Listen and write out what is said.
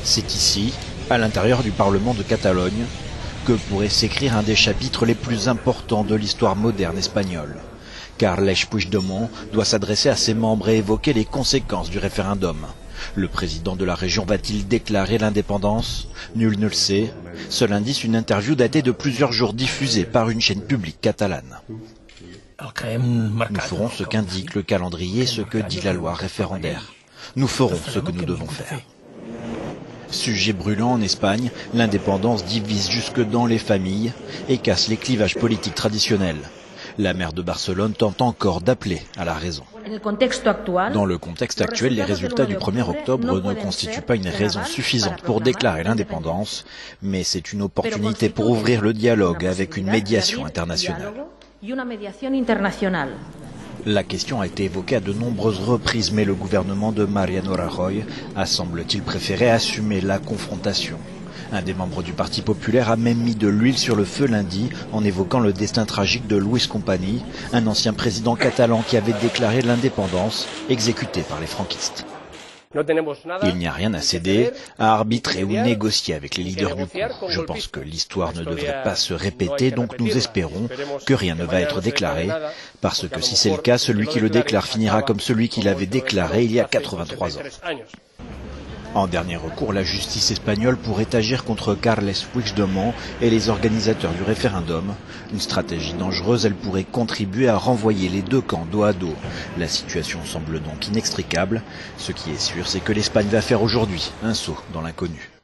C'est ici, à l'intérieur du Parlement de Catalogne, que pourrait s'écrire un des chapitres les plus importants de l'histoire moderne espagnole. Carles Puigdemont doit s'adresser à ses membres et évoquer les conséquences du référendum. Le président de la région va-t-il déclarer l'indépendance? Nul ne le sait. Seul indice, une interview datée de plusieurs jours diffusée par une chaîne publique catalane. Nous ferons ce qu'indique le calendrier, ce que dit la loi référendaire. Nous ferons ce que nous devons faire. Sujet brûlant en Espagne, l'indépendance divise jusque dans les familles et casse les clivages politiques traditionnels. La maire de Barcelone tente encore d'appeler à la raison. Dans le contexte actuel, les résultats du 1er octobre ne constituent pas une raison suffisante pour déclarer l'indépendance, mais c'est une opportunité pour ouvrir le dialogue avec une médiation internationale. La question a été évoquée à de nombreuses reprises, mais le gouvernement de Mariano Rajoy a, semble-t-il, préféré assumer la confrontation. Un des membres du Parti populaire a même mis de l'huile sur le feu lundi en évoquant le destin tragique de Luis Companys, un ancien président catalan qui avait déclaré l'indépendance, exécuté par les franquistes. Il n'y a rien à céder, à arbitrer ou négocier avec les leaders du coup. Je pense que l'histoire ne devrait pas se répéter, donc nous espérons que rien ne va être déclaré, parce que si c'est le cas, celui qui le déclare finira comme celui qui l'avait déclaré il y a 83 ans. En dernier recours, la justice espagnole pourrait agir contre Carles Puigdemont et les organisateurs du référendum. Une stratégie dangereuse, elle pourrait contribuer à renvoyer les deux camps dos à dos. La situation semble donc inextricable. Ce qui est sûr, c'est que l'Espagne va faire aujourd'hui un saut dans l'inconnu.